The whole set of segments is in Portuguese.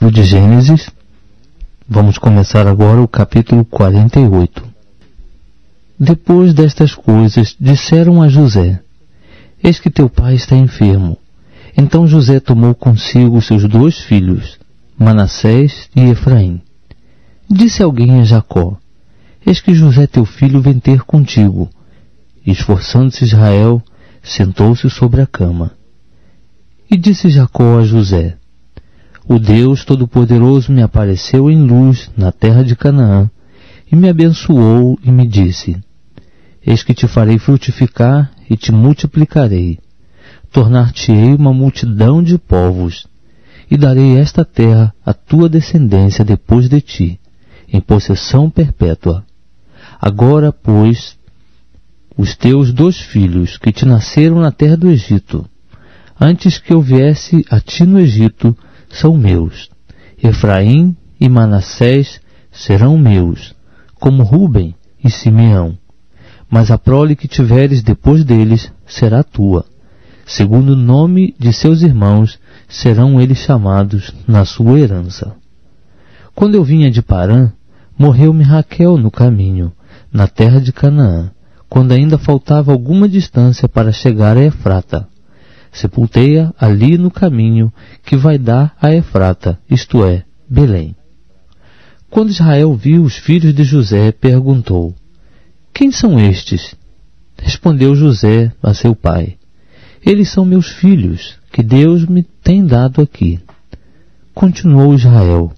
livro de Gênesis. Vamos começar agora o capítulo 48. Depois destas coisas, disseram a José: Eis que teu pai está enfermo. Então José tomou consigo seus 2 filhos, Manassés e Efraim. Disse alguém a Jacó: Eis que José teu filho vem ter contigo. E esforçando-se Israel, sentou-se sobre a cama. E disse Jacó a José: O Deus Todo-Poderoso me apareceu em luz na terra de Canaã, e me abençoou e me disse: Eis que te farei frutificar e te multiplicarei. Tornar-te-ei uma multidão de povos, e darei esta terra à tua descendência depois de ti, em possessão perpétua. Agora, pois, os teus 2 filhos que te nasceram na terra do Egito, antes que eu viesse a ti no Egito, são meus. Efraim e Manassés serão meus, como Rúben e Simeão. Mas a prole que tiveres depois deles será tua. Segundo o nome de seus irmãos, serão eles chamados na sua herança. Quando eu vinha de Parã, morreu-me Raquel no caminho, na terra de Canaã, quando ainda faltava alguma distância para chegar a Efrata. Sepultei-a ali no caminho que vai dar a Efrata, isto é, Belém. Quando Israel viu os filhos de José, perguntou: Quem são estes? Respondeu José a seu pai: Eles são meus filhos, que Deus me tem dado aqui. Continuou Israel: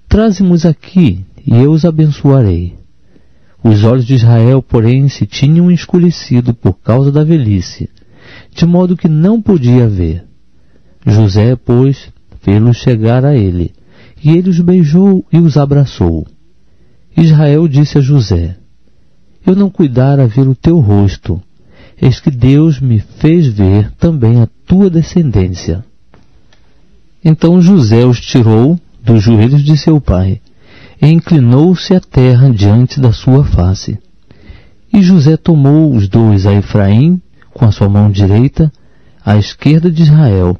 Traze-mos aqui, e eu os abençoarei. Os olhos de Israel, porém, se tinham escurecido por causa da velhice, de modo que não podia ver. José, pois, fê-los chegar a ele, e ele os beijou e os abraçou. Israel disse a José: Eu não cuidara ver o teu rosto, eis que Deus me fez ver também a tua descendência. Então José os tirou dos joelhos de seu pai, e inclinou-se à terra diante da sua face. E José tomou os 2 a Efraim, com a sua mão direita, à esquerda de Israel,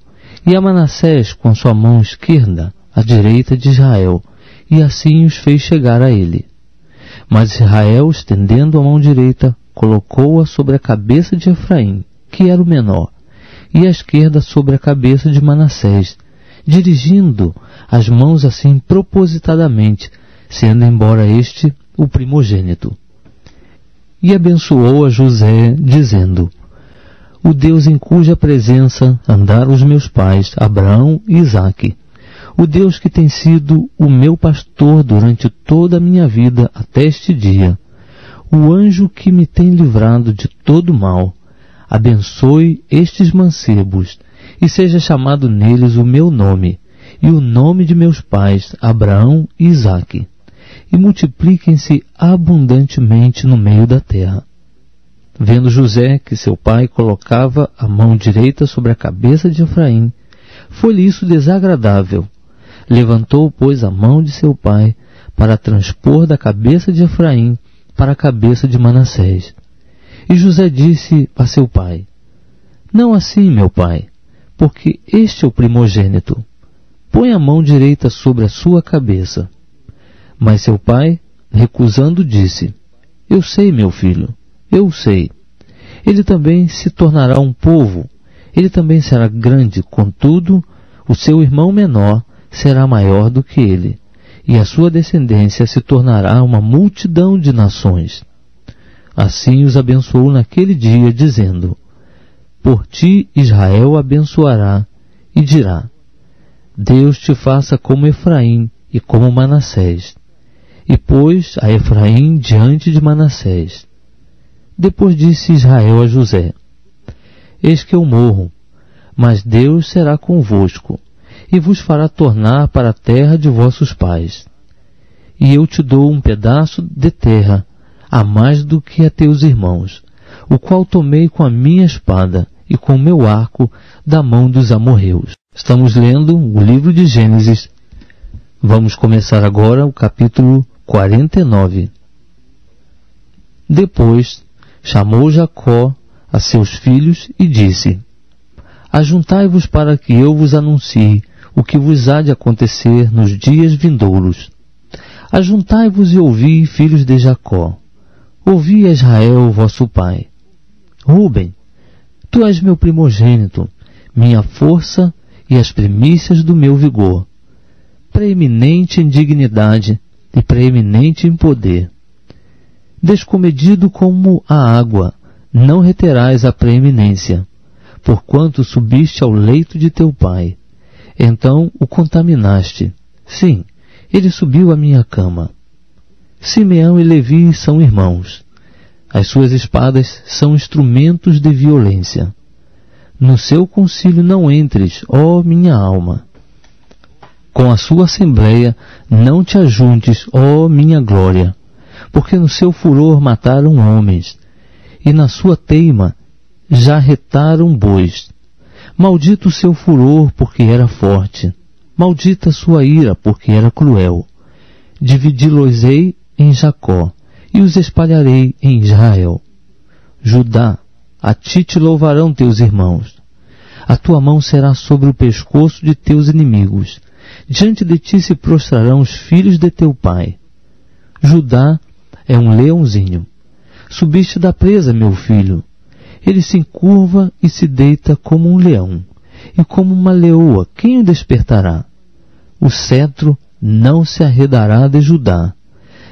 e a Manassés com a sua mão esquerda, à direita de Israel, e assim os fez chegar a ele. Mas Israel, estendendo a mão direita, colocou-a sobre a cabeça de Efraim, que era o menor, e a esquerda sobre a cabeça de Manassés, dirigindo as mãos assim propositadamente, sendo embora este o primogênito. E abençoou a José, dizendo: O Deus em cuja presença andaram os meus pais, Abraão e Isaque, o Deus que tem sido o meu pastor durante toda a minha vida até este dia, o anjo que me tem livrado de todo mal, abençoe estes mancebos, e seja chamado neles o meu nome, e o nome de meus pais, Abraão e Isaque, e multipliquem-se abundantemente no meio da terra. Vendo José que seu pai colocava a mão direita sobre a cabeça de Efraim, foi-lhe isso desagradável. Levantou, pois, a mão de seu pai para transpor da cabeça de Efraim para a cabeça de Manassés. E José disse a seu pai: Não assim, meu pai, porque este é o primogênito. Põe a mão direita sobre a sua cabeça. Mas seu pai, recusando, disse: Eu sei, meu filho, eu sei. Ele também se tornará um povo, ele também será grande, contudo, o seu irmão menor será maior do que ele, e a sua descendência se tornará uma multidão de nações. Assim os abençoou naquele dia, dizendo: Por ti Israel abençoará, e dirá: Deus te faça como Efraim e como Manassés. E pôs a Efraim diante de Manassés. Depois disse Israel a José: Eis que eu morro, mas Deus será convosco, e vos fará tornar para a terra de vossos pais. E eu te dou um pedaço de terra, a mais do que a teus irmãos, o qual tomei com a minha espada e com o meu arco da mão dos amorreus. Estamos lendo o livro de Gênesis. Vamos começar agora o capítulo 49. Depois chamou Jacó a seus filhos e disse: Ajuntai-vos para que eu vos anuncie o que vos há de acontecer nos dias vindouros. Ajuntai-vos e ouvi, filhos de Jacó. Ouvi, Israel, vosso pai. Rúben, tu és meu primogênito, minha força e as primícias do meu vigor, preeminente em dignidade e preeminente em poder. Descomedido como a água, não reterás a preeminência, porquanto subiste ao leito de teu pai. Então o contaminaste. Sim, ele subiu à minha cama. Simeão e Levi são irmãos. As suas espadas são instrumentos de violência. No seu concílio não entres, ó minha alma. Com a sua assembleia não te ajuntes, ó minha glória, porque no seu furor mataram homens, e na sua teima já retaram bois. Maldito o seu furor, porque era forte. Maldita sua ira, porque era cruel. Dividi-los-ei em Jacó, e os espalharei em Israel. Judá, a ti te louvarão teus irmãos. A tua mão será sobre o pescoço de teus inimigos. Diante de ti se prostrarão os filhos de teu pai. Judá é um leãozinho. Subiste da presa, meu filho. Ele se encurva e se deita como um leão, e como uma leoa, quem o despertará? O cetro não se arredará de Judá,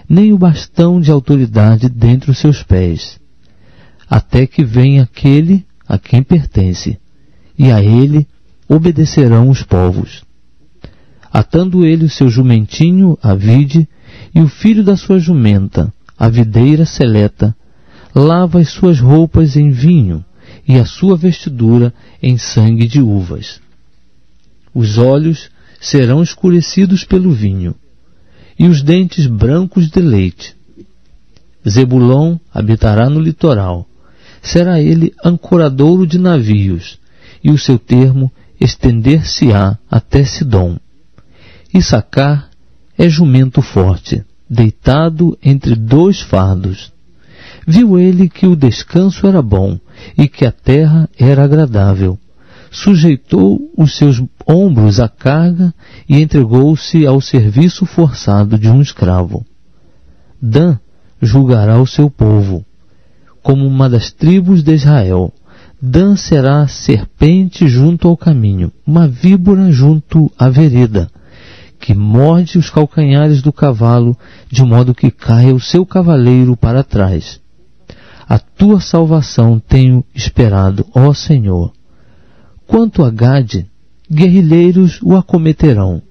nem o bastão de autoridade dentre os seus pés, até que venha aquele a quem pertence, e a ele obedecerão os povos. Atando ele o seu jumentinho à vide, e o filho da sua jumenta, a videira seleta, lava as suas roupas em vinho, e a sua vestidura em sangue de uvas. Os olhos serão escurecidos pelo vinho, e os dentes brancos de leite. Zebulon habitará no litoral, será ele ancoradouro de navios, e o seu termo estender-se-á até Sidom. Issacar é jumento forte, deitado entre dois fardos. Viu ele que o descanso era bom e que a terra era agradável. Sujeitou os seus ombros à carga e entregou-se ao serviço forçado de um escravo. Dan julgará o seu povo, como uma das tribos de Israel. Dan será serpente junto ao caminho, uma víbora junto à vereda, que morde os calcanhares do cavalo, de modo que caia o seu cavaleiro para trás. A tua salvação tenho esperado, ó Senhor. Quanto a Gade, guerrilheiros o acometerão,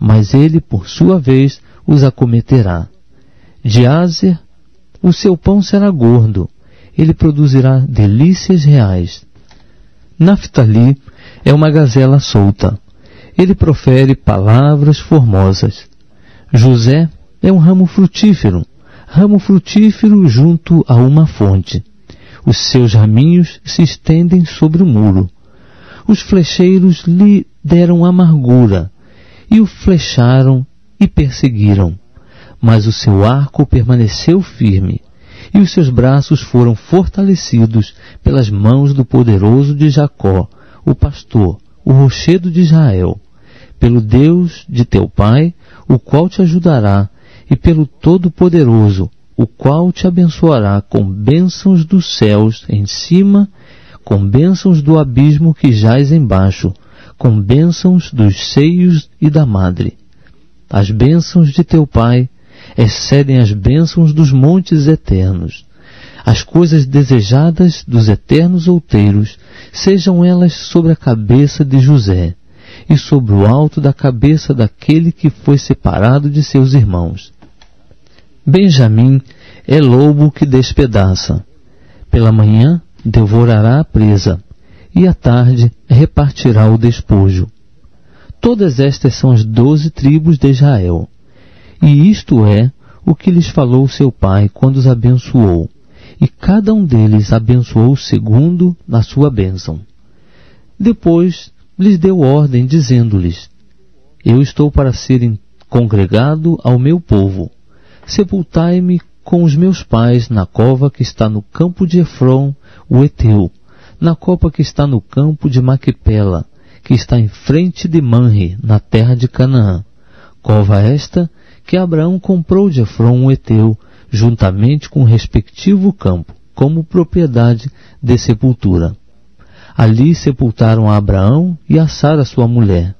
mas ele, por sua vez, os acometerá. De Azer, o seu pão será gordo, ele produzirá delícias reais. Naftali é uma gazela solta, ele profere palavras formosas. José é um ramo frutífero junto a uma fonte. Os seus raminhos se estendem sobre o muro. Os flecheiros lhe deram amargura, e o flecharam e perseguiram. Mas o seu arco permaneceu firme, e os seus braços foram fortalecidos pelas mãos do poderoso de Jacó, o pastor, o rochedo de Israel, pelo Deus de teu pai, o qual te ajudará, e pelo Todo-Poderoso, o qual te abençoará com bênçãos dos céus em cima, com bênçãos do abismo que jaz embaixo, com bênçãos dos seios e da madre. As bênçãos de teu pai excedem as bênçãos dos montes eternos. As coisas desejadas dos eternos outeiros, sejam elas sobre a cabeça de José, e sobre o alto da cabeça daquele que foi separado de seus irmãos. Benjamim é lobo que despedaça. Pela manhã devorará a presa, e à tarde repartirá o despojo. Todas estas são as 12 tribos de Israel. E isto é o que lhes falou seu pai quando os abençoou, e cada um deles abençoou segundo a sua bênção. Depois lhes deu ordem, dizendo-lhes: Eu estou para ser congregado ao meu povo. Sepultai-me com os meus pais na cova que está no campo de Efron, o Eteu, na cova que está no campo de Maquipela, que está em frente de Manre, na terra de Canaã. Cova esta que Abraão comprou de Efron o heteu, juntamente com o respectivo campo, como propriedade de sepultura. Ali sepultaram a Abraão e a Sara sua mulher.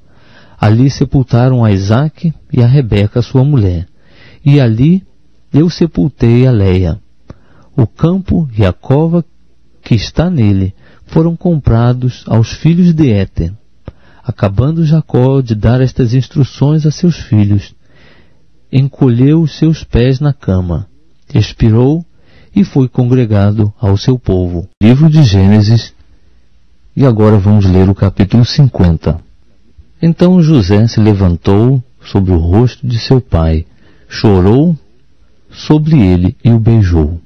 Ali sepultaram a Isaque e a Rebeca sua mulher. E ali eu sepultei a Leia. O campo e a cova que está nele foram comprados aos filhos de Éter. Acabando Jacó de dar estas instruções a seus filhos, encolheu os seus pés na cama, expirou e foi congregado ao seu povo. Livro de Gênesis. E agora vamos ler o capítulo 50. Então José se levantou sobre o rosto de seu pai, chorou sobre ele e o beijou.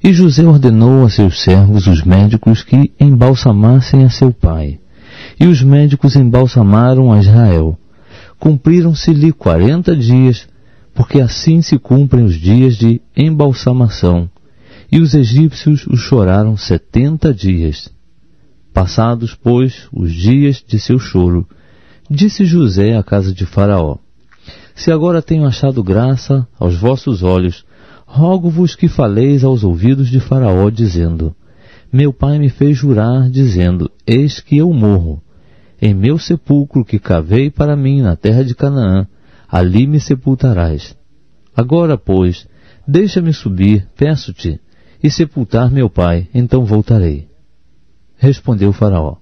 E José ordenou a seus servos, os médicos, que embalsamassem a seu pai. E os médicos embalsamaram a Israel. Cumpriram-se-lhe 40 dias, porque assim se cumprem os dias de embalsamação. E os egípcios o choraram 70 dias. Passados, pois, os dias de seu choro, disse José à casa de Faraó: Se agora tenho achado graça aos vossos olhos, rogo-vos que faleis aos ouvidos de Faraó, dizendo: Meu pai me fez jurar, dizendo: Eis que eu morro. Em meu sepulcro que cavei para mim na terra de Canaã, ali me sepultarás. Agora, pois, deixa-me subir, peço-te, e sepultar meu pai, então voltarei. Respondeu Faraó: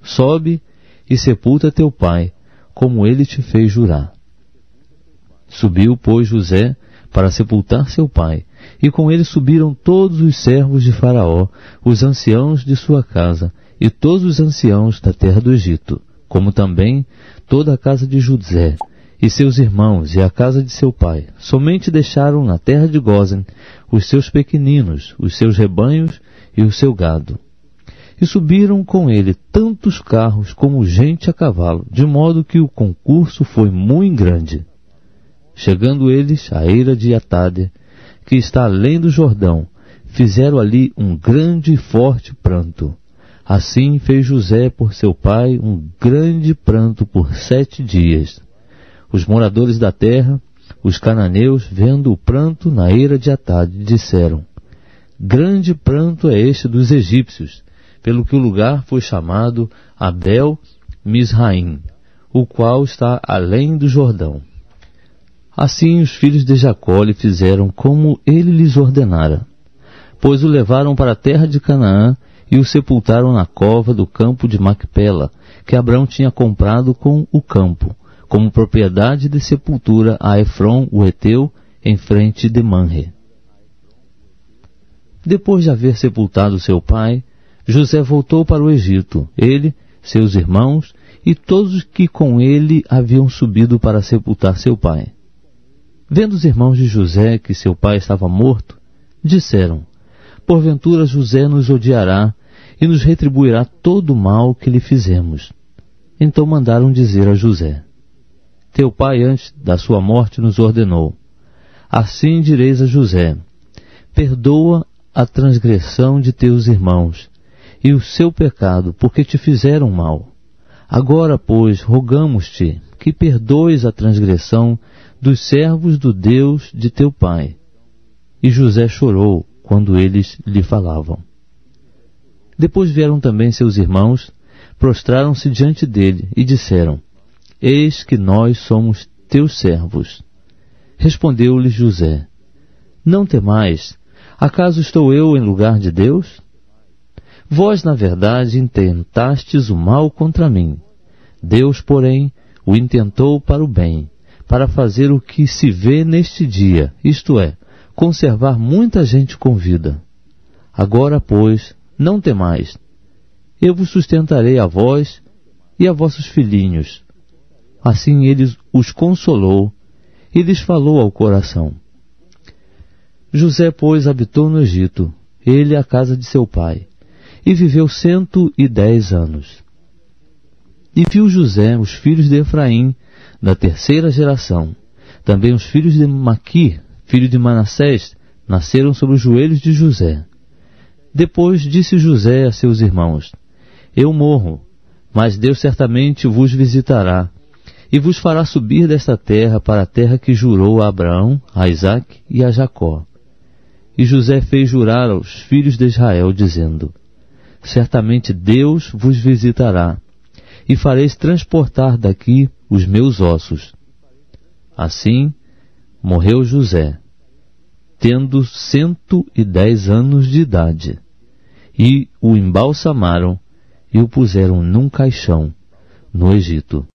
Sobe e sepulta teu pai, como ele te fez jurar. Subiu, pois, José para sepultar seu pai, e com ele subiram todos os servos de Faraó, os anciãos de sua casa, e todos os anciãos da terra do Egito, como também toda a casa de José, e seus irmãos, e a casa de seu pai. Somente deixaram na terra de Gósen os seus pequeninos, os seus rebanhos e o seu gado. E subiram com ele tantos carros como gente a cavalo, de modo que o concurso foi muito grande. Chegando eles à eira de Atade, que está além do Jordão, fizeram ali um grande e forte pranto. Assim fez José por seu pai um grande pranto por 7 dias. Os moradores da terra, os cananeus, vendo o pranto na eira de Atade, disseram: Grande pranto é este dos egípcios, pelo que o lugar foi chamado Abel Misraim, o qual está além do Jordão. Assim os filhos de Jacó lhe fizeram como ele lhes ordenara, pois o levaram para a terra de Canaã e o sepultaram na cova do campo de Macpela, que Abrão tinha comprado com o campo, como propriedade de sepultura a Efron o heteu, em frente de Manre. Depois de haver sepultado seu pai, José voltou para o Egito, ele, seus irmãos e todos os que com ele haviam subido para sepultar seu pai. Vendo os irmãos de José que seu pai estava morto, disseram: Porventura José nos odiará e nos retribuirá todo o mal que lhe fizemos. Então mandaram dizer a José: Teu pai antes da sua morte nos ordenou: Assim direis a José: Perdoa a transgressão de teus irmãos e o seu pecado, porque te fizeram mal. Agora, pois, rogamos-te que perdoes a transgressão dos servos do Deus de teu pai. E José chorou quando eles lhe falavam. Depois vieram também seus irmãos, prostraram-se diante dele e disseram: Eis que nós somos teus servos. Respondeu-lhes José: Não temais, acaso estou eu em lugar de Deus? Vós, na verdade, intentastes o mal contra mim. Deus, porém, o intentou para o bem, para fazer o que se vê neste dia, isto é, conservar muita gente com vida. Agora, pois, não temais. Eu vos sustentarei a vós e a vossos filhinhos. Assim ele os consolou e lhes falou ao coração. José, pois, habitou no Egito, ele e a casa de seu pai, e viveu 110 anos. E viu José os filhos de Efraim, da terceira geração. Também os filhos de Maquir, filho de Manassés, nasceram sobre os joelhos de José. Depois disse José a seus irmãos: Eu morro, Mas Deus certamente vos visitará, e vos fará subir desta terra para a terra que jurou a Abraão, a Isaque e a Jacó. E José fez jurar aos filhos de Israel, dizendo: certamente Deus vos visitará, e fareis transportar daqui os meus ossos. Assim morreu José, tendo 110 anos de idade, e o embalsamaram e o puseram num caixão no Egito.